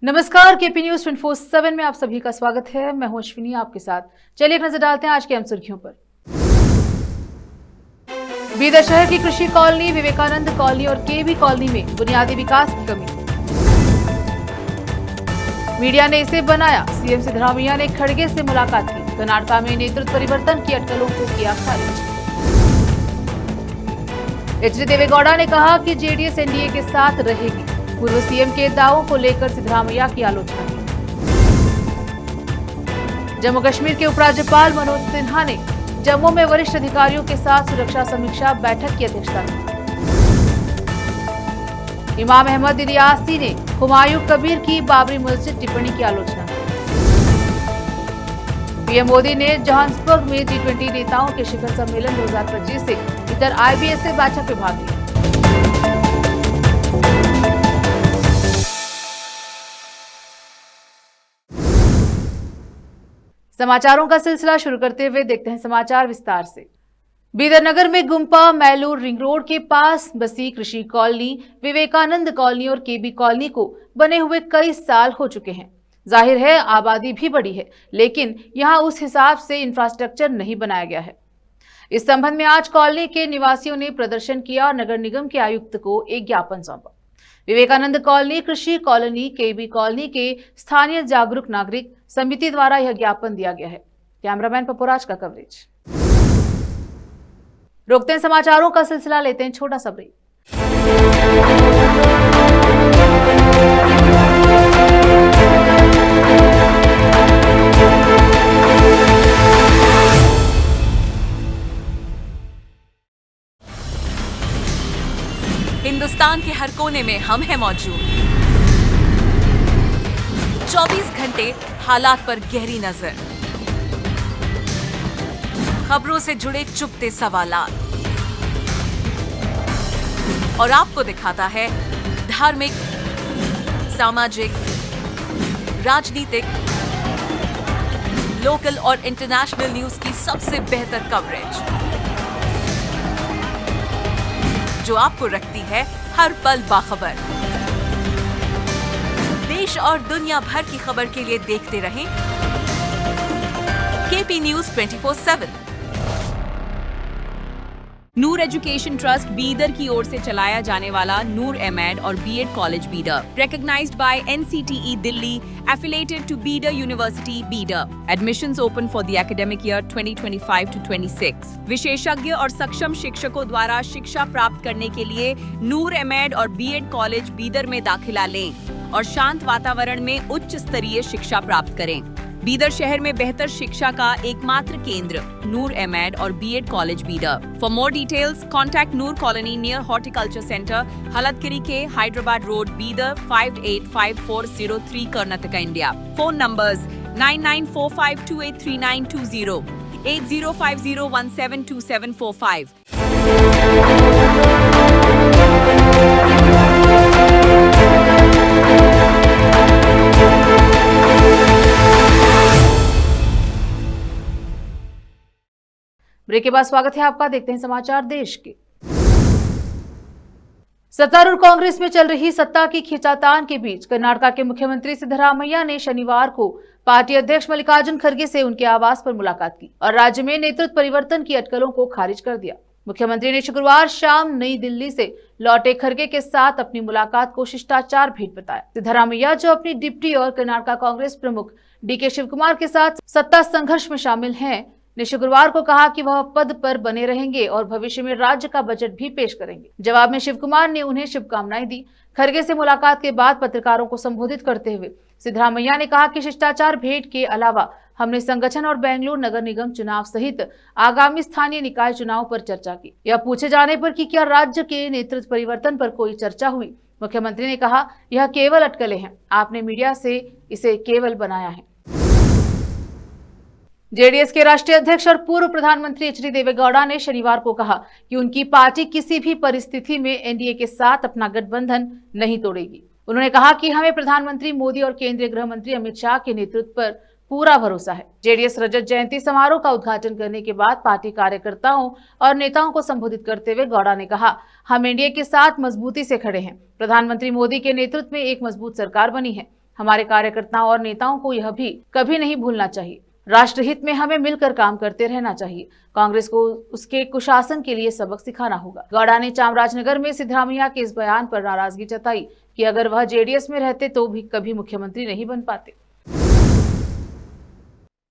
नमस्कार, KP news 24/7 में आप सभी का स्वागत है। मैं हूं अश्विनी आपके साथ। चलिए एक नजर डालते हैं आज की अहम सुर्खियों पर। बीदर शहर की कृषि कॉलोनी, विवेकानंद कॉलोनी और केबी कॉलोनी में बुनियादी विकास की कमी। मीडिया ने इसे बनाया, सीएम सिद्धरामैया ने खड़गे से मुलाकात की। कर्नाटक में नेतृत्व परिवर्तन की अटकलों को किया खारिज। एचडी देवेगौड़ा ने कहा कि जेडीएस एनडीए के साथ रहेगी। पूर्व सीएम के दावों को लेकर सिद्धरामैया की आलोचना की। जम्मू कश्मीर के उपराज्यपाल मनोज सिन्हा ने जम्मू में वरिष्ठ अधिकारियों के साथ सुरक्षा समीक्षा बैठक की अध्यक्षता की। इमाम अहमद इलियासी ने हुमायूं कबीर की बाबरी मस्जिद टिप्पणी की आलोचना की। पीएम मोदी ने जोहान्सबर्ग में G20 नेताओं के शिखर सम्मेलन 2025 से इतर IBSA बैठक में भाग लिया। समाचारों का सिलसिला शुरू करते हुए देखते हैं समाचार विस्तार से। बीदर नगर में गुम्पा मैलूर रिंग रोड के पास बसी कृषि कॉलोनी, विवेकानंद कॉलोनी और केबी कॉलोनी को बने हुए कई साल हो चुके हैं। जाहिर है आबादी भी बढ़ी है, लेकिन यहां उस हिसाब से इंफ्रास्ट्रक्चर नहीं बनाया गया है। इस संबंध में आज कॉलोनी के निवासियों ने प्रदर्शन किया और नगर निगम के आयुक्त को एक ज्ञापन सौंपा। विवेकानंद कॉलोनी, कृषि कॉलोनी, केबी कॉलोनी के स्थानीय जागरूक नागरिक समिति द्वारा यह ज्ञापन दिया गया है। कैमरामैन पपुराज का कवरेज। रोकते हैं समाचारों का सिलसिला, लेते हैं छोटा सा ब्रेक। हिंदुस्तान के हर कोने में हम हैं मौजूद। 24 घंटे हालात पर गहरी नजर, खबरों से जुड़े चुपते सवालात और आपको दिखाता है धार्मिक, सामाजिक, राजनीतिक, लोकल और इंटरनेशनल न्यूज की सबसे बेहतर कवरेज, जो आपको रखती है हर पल बाखबर। देश और दुनिया भर की खबर के लिए देखते रहें KP news 24/7। Noor education trust Bidar की ओर से चलाया जाने वाला नूर एमएड और BEd college Bidar, recognized by NCTE Delhi, affiliated to Bidar University, Bidar. Admissions open for the academic year 2025 to 26. विशेषज्ञ और सक्षम शिक्षकों द्वारा शिक्षा प्राप्त करने के लिए नूर एमएड और बीएड कॉलेज बीदर में दाखिला लें और शांत वातावरण में उच्च स्तरीय शिक्षा प्राप्त करें। बीदर शहर में बेहतर शिक्षा का एकमात्र केंद्र नूर एमएड और BEd college Bidar. For more details contact Noor colony near horticulture centre, Haladagiri के Hyderabad road, Bidar 585403 Karnataka, India. Phone numbers 9945283920, 8050172745। Break के बाद स्वागत है आपका। देखते हैं समाचार देश के। सत्तारूढ़ कांग्रेस में चल रही सत्ता की खींचातान के बीच कर्नाटक के मुख्यमंत्री सिद्धरामैया ने शनिवार को पार्टी अध्यक्ष मल्लिकार्जुन खड़गे से उनके आवास पर मुलाकात की और राज्य में नेतृत्व परिवर्तन की अटकलों को खारिज कर दिया। मुख्यमंत्री ने शुक्रवार शाम नई दिल्ली से लौटे खड़गे के साथ अपनी मुलाकात को शिष्टाचार भेंट बताया। सिद्धरामैया, जो अपनी डिप्टी और कर्नाटक कांग्रेस प्रमुख डीके शिवकुमार के साथ सत्ता संघर्ष में शामिल हैं, ने शुक्रवार को कहा कि वह पद पर बने रहेंगे और भविष्य में राज्य का बजट भी पेश करेंगे। जवाब में शिवकुमार ने उन्हें शुभकामनाएं दी। खड़गे से मुलाकात के बाद पत्रकारों को संबोधित करते हुए सिद्धरामैया ने कहा कि शिष्टाचार भेंट के अलावा हमने संगठन और बेंगलुरु नगर निगम चुनाव सहित आगामी स्थानीय निकाय चुनाव पर चर्चा की। यह पूछे जाने पर कि क्या राज्य के नेतृत्व परिवर्तन पर कोई चर्चा हुई, मुख्यमंत्री ने कहा, यह केवल अटकलें हैं, आपने मीडिया से इसे केवल बनाया है। जेडीएस के राष्ट्रीय अध्यक्ष और पूर्व प्रधानमंत्री एचडी देवेगौड़ा ने शनिवार को कहा कि उनकी पार्टी किसी भी परिस्थिति में एनडीए के साथ अपना गठबंधन नहीं तोड़ेगी। उन्होंने कहा कि हमें प्रधानमंत्री मोदी और केंद्रीय गृह मंत्री अमित शाह के नेतृत्व पर पूरा भरोसा है। जेडीएस रजत जयंती समारोह का उद्घाटन करने के बाद पार्टी कार्यकर्ताओं और नेताओं को संबोधित करते हुए गौड़ा ने कहा, हम एनडीए के साथ मजबूती से खड़े हैं। प्रधानमंत्री मोदी के नेतृत्व में एक मजबूत सरकार बनी है। हमारे कार्यकर्ताओं और नेताओं को यह भी कभी नहीं भूलना चाहिए। राष्ट्रहित में हमें मिलकर काम करते रहना चाहिए। कांग्रेस को उसके कुशासन के लिए सबक सिखाना होगा। गौड़ा ने चामराजनगर में सिद्धरामैया के इस बयान पर नाराजगी जताई कि अगर वह जेडीएस में रहते तो भी कभी मुख्यमंत्री नहीं बन पाते।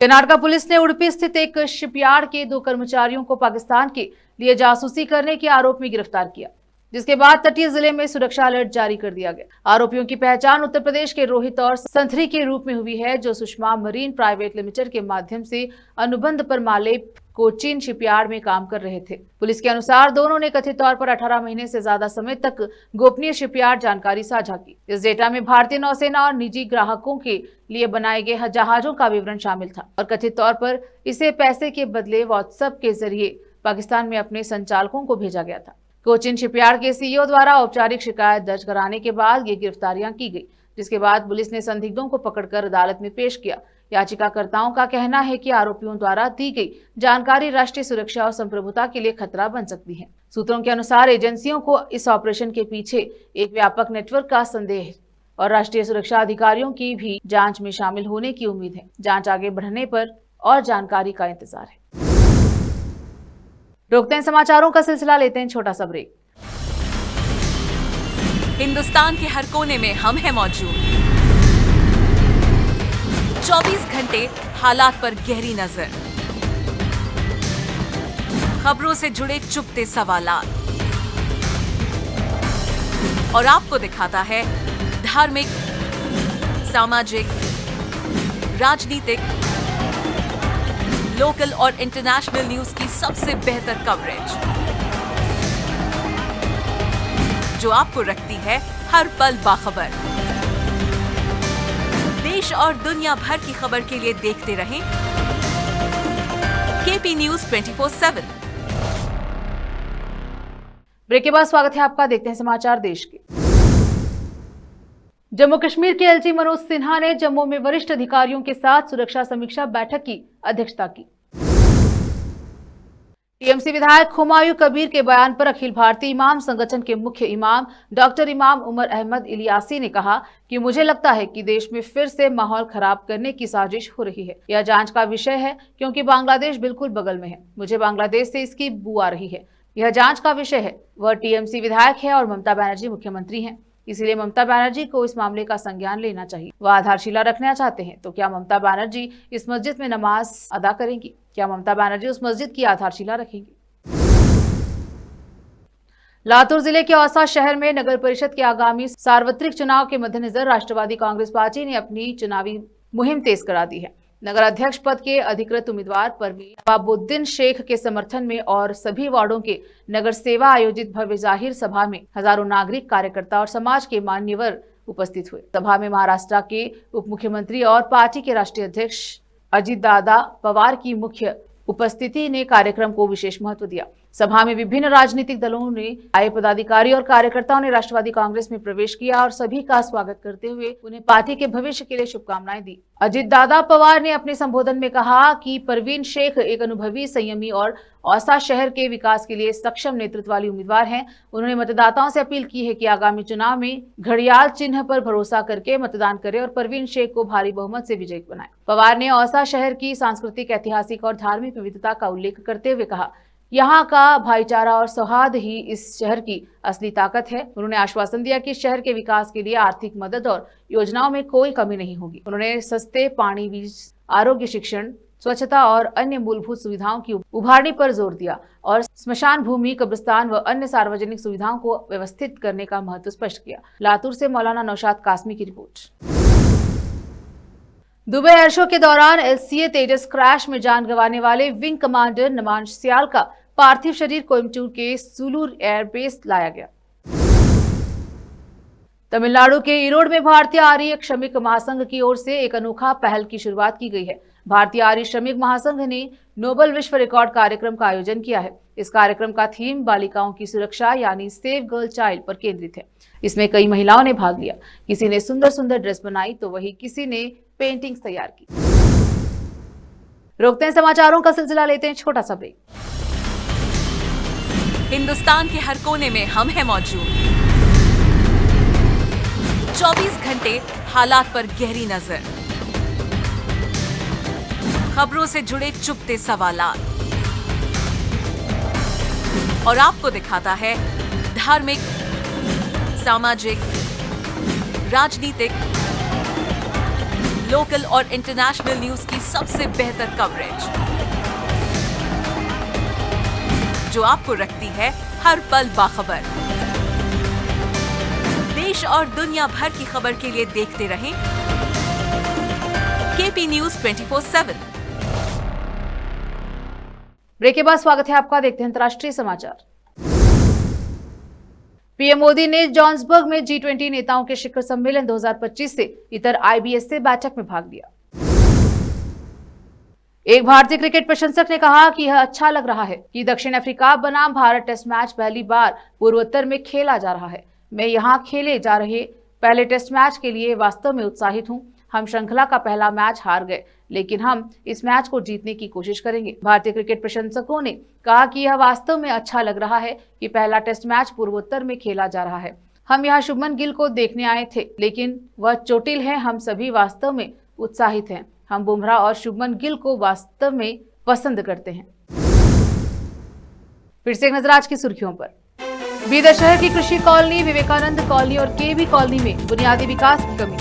कर्नाटक पुलिस ने उडुपी स्थित एक शिपयार्ड के 2 कर्मचारियों को पाकिस्तान के लिए जासूसी करने के आरोप में गिरफ्तार किया, जिसके बाद तटीय जिले में सुरक्षा अलर्ट जारी कर दिया गया। आरोपियों की पहचान उत्तर प्रदेश के रोहित और संथरी के रूप में हुई है, जो सुषमा मरीन प्राइवेट लिमिटेड के माध्यम से अनुबंध पर माले कोचीन शिपयार्ड में काम कर रहे थे। पुलिस के अनुसार दोनों ने कथित तौर पर 18 महीने से ज्यादा समय तक गोपनीय शिपयार्ड जानकारी साझा की। इस डेटा में भारतीय नौसेना और निजी ग्राहकों के लिए बनाए गए जहाजों का विवरण शामिल था और कथित तौर पर इसे पैसे के बदले व्हाट्सएप के जरिए पाकिस्तान में अपने संचालकों को भेजा गया था। कोचीन शिपयार्ड के सीईओ द्वारा औपचारिक शिकायत दर्ज कराने के बाद ये गिरफ्तारियां की गई, जिसके बाद पुलिस ने संदिग्धों को पकड़कर अदालत में पेश किया। याचिकाकर्ताओं का कहना है कि आरोपियों द्वारा दी गई जानकारी राष्ट्रीय सुरक्षा और संप्रभुता के लिए खतरा बन सकती है। सूत्रों के अनुसार एजेंसियों को इस ऑपरेशन के पीछे एक व्यापक नेटवर्क का संदेह है और राष्ट्रीय सुरक्षा अधिकारियों की भी जांच में शामिल होने की उम्मीद है। जांच आगे बढ़ने पर और जानकारी का इंतजार है। रोकते हैं समाचारों का सिलसिला, लेते हैं छोटा सा ब्रेक। हिंदुस्तान के हर कोने में हम हैं मौजूद। 24 घंटे हालात पर गहरी नजर, खबरों से जुड़े चुपते सवालात और आपको दिखाता है धार्मिक, सामाजिक, राजनीतिक, लोकल और इंटरनेशनल न्यूज की सबसे बेहतर कवरेज, जो आपको रखती है हर पल बाखबर। देश और दुनिया भर की खबर के लिए देखते रहें केपी न्यूज 24/7। ब्रेक के बाद स्वागत है आपका। देखते हैं समाचार देश के। जम्मू कश्मीर के एलजी मनोज सिन्हा ने जम्मू में वरिष्ठ अधिकारियों के साथ सुरक्षा समीक्षा बैठक की अध्यक्षता की। टीएमसी विधायक हुमायूं कबीर के बयान पर अखिल भारतीय इमाम संगठन के मुख्य इमाम डॉक्टर इमाम उमर अहमद इलियासी ने कहा कि मुझे लगता है कि देश में फिर से माहौल खराब करने की साजिश हो रही है। यह जांच का विषय है क्योंकि बांग्लादेश बिल्कुल बगल में है। मुझे बांग्लादेश से इसकी बू आ रही है। यह जांच का विषय है। वह टीएमसी विधायक है और ममता बनर्जी मुख्यमंत्री हैं, इसलिए ममता बनर्जी को इस मामले का संज्ञान लेना चाहिए। वह आधारशिला रखना चाहते हैं तो क्या ममता बनर्जी इस मस्जिद में नमाज अदा करेंगी? क्या ममता बनर्जी उस मस्जिद की आधारशिला रखेंगी? लातूर जिले के औसा शहर में नगर परिषद के आगामी सार्वत्रिक चुनाव के मद्देनजर राष्ट्रवादी कांग्रेस पार्टी ने अपनी चुनावी मुहिम तेज करा दी है। नगर अध्यक्ष पद के अधिकृत उम्मीदवार परवीन बाबुद्दीन शेख के समर्थन में और सभी वार्डों के नगर सेवा आयोजित भव्य जाहिर सभा में हजारों नागरिक, कार्यकर्ता और समाज के मान्यवर उपस्थित हुए। सभा में महाराष्ट्र के उप मुख्यमंत्री और पार्टी के राष्ट्रीय अध्यक्ष अजितदादा पवार की मुख्य उपस्थिति ने कार्यक्रम को विशेष महत्व दिया। सभा में विभिन्न राजनीतिक दलों ने आए पदाधिकारी और कार्यकर्ताओं ने राष्ट्रवादी कांग्रेस में प्रवेश किया और सभी का स्वागत करते हुए उन्हें पार्टी के भविष्य के लिए शुभकामनाएं दी। अजितदादा पवार ने अपने संबोधन में कहा कि परवीन शेख एक अनुभवी, संयमी और औसा शहर के विकास के लिए सक्षम नेतृत्व वाली उम्मीदवार हैं। उन्होंने मतदाताओं से अपील की है कि आगामी चुनाव में घड़ियाल चिन्ह पर भरोसा करके मतदान करें और परवीन शेख को भारी बहुमत से विजयी बनाएं। पवार ने औसा शहर की सांस्कृतिक, ऐतिहासिक और धार्मिक विविधता का उल्लेख करते हुए कहा, यहाँ का भाईचारा और सौहार्द ही इस शहर की असली ताकत है। उन्होंने आश्वासन दिया कि शहर के विकास के लिए आर्थिक मदद और योजनाओं में कोई कमी नहीं होगी। उन्होंने सस्ते पानी, बीज, आरोग्य, शिक्षण, स्वच्छता और अन्य मूलभूत सुविधाओं की उभारने पर जोर दिया और स्मशान भूमि, कब्रिस्तान व अन्य सार्वजनिक सुविधाओं को व्यवस्थित करने का महत्व स्पष्ट किया। लातूर से मौलाना नौशाद कासमी की रिपोर्ट। दुबई एयर शो के दौरान एलसीए तेजस क्रैश में जान गंवाने वाले विंग कमांडर नमान सियाल का पार्थिव शरीर कोयम्बटूर के सुलूर एयरबेस लाया गया। तमिलनाडु के ईरोड में भारतीय आर्य श्रमिक महासंघ की ओर से एक अनोखा पहल की शुरुआत की गई है। भारतीय आर्य श्रमिक महासंघ ने नोबल विश्व रिकॉर्ड कार्यक्रम का आयोजन किया है। इस कार्यक्रम का थीम बालिकाओं की सुरक्षा यानी सेव गर्ल चाइल्ड पर केंद्रित है। इसमें कई महिलाओं ने भाग लिया। किसी ने सुंदर सुंदर ड्रेस बनाई तो वहीं किसी ने पेंटिंग्स तैयार की। रोकते हैं समाचारों का सिलसिला, लेते हैं छोटा सा ब्रेक। हिंदुस्तान के हर कोने में हम हैं मौजूद। 24 घंटे हालात पर गहरी नजर, खबरों से जुड़े चुपते सवालात, और आपको दिखाता है धार्मिक, सामाजिक, राजनीतिक, लोकल और इंटरनेशनल न्यूज की सबसे बेहतर कवरेज, जो आपको रखती है हर पल बाखबर। देश और दुनिया भर की खबर के लिए देखते रहें केपी न्यूज 24/7। ब्रेक के बाद स्वागत है आपका, देखते हैं अंतर्राष्ट्रीय समाचार। पीएम मोदी ने जोहान्सबर्ग में G20 नेताओं के शिखर सम्मेलन 2025 से इतर IBSA बैठक में भाग लिया। एक भारतीय क्रिकेट प्रशंसक ने कहा कि यह अच्छा लग रहा है कि दक्षिण अफ्रीका बनाम भारत टेस्ट मैच पहली बार पूर्वोत्तर में खेला जा रहा है। मैं यहां खेले जा रहे पहले टेस्ट मैच के लिए वास्तव में उत्साहित हूं। हम श्रृंखला का पहला मैच हार गए, लेकिन हम इस मैच को जीतने की कोशिश करेंगे। भारतीय क्रिकेट प्रशंसकों ने कहा कि यह वास्तव में अच्छा लग रहा है कि पहला टेस्ट मैच पूर्वोत्तर में खेला जा रहा है। हम यहाँ शुभमन गिल को देखने आए थे, लेकिन वह चोटिल है। हम सभी वास्तव में उत्साहित हैं। हम बुमराह और शुभमन गिल को वास्तव में पसंद करते हैं। फिर से एक नजर आज की सुर्खियों पर। बीदर शहर की कृषि कॉलोनी, विवेकानंद कॉलोनी और केबी कॉलोनी में बुनियादी विकास की कमी।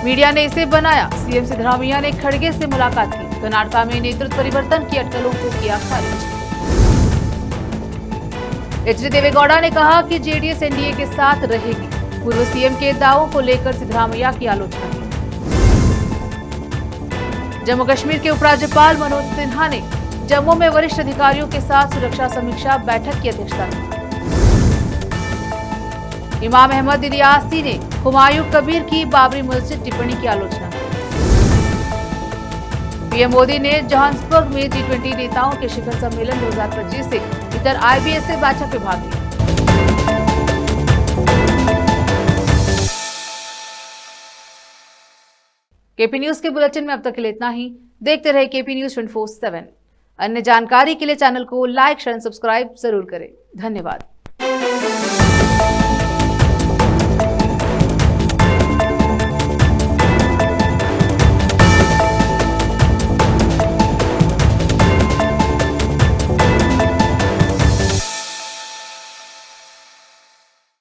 मीडिया ने इसे बनाया। सीएम सिद्धरामैया ने खड़गे से मुलाकात की। कर्नाटक में नेतृत्व परिवर्तन की अटकलों को किया खारिज। एचडी देवेगौड़ा ने कहा कि जेडीएस एनडीए के साथ रहेगी। पूर्व सीएम के दावों को लेकर सिद्धरामैया की आलोचना की। जम्मू कश्मीर के उपराज्यपाल मनोज सिन्हा ने जम्मू में वरिष्ठ अधिकारियों के साथ सुरक्षा समीक्षा बैठक की अध्यक्षता की। इमाम अहमद इलियासी ने हुमायूं कबीर की बाबरी मस्जिद टिप्पणी की आलोचना की। पीएम मोदी ने जोहान्सबर्ग में G20 नेताओं के शिखर सम्मेलन 2025 से इतर IBSA बैठक में भाग लिया। केपी न्यूज के बुलेटिन में अब तक के लिए इतना ही। देखते रहे केपी न्यूज 24/7। अन्य जानकारी के लिए चैनल को लाइक, शेयर, सब्सक्राइब जरूर करें। धन्यवाद।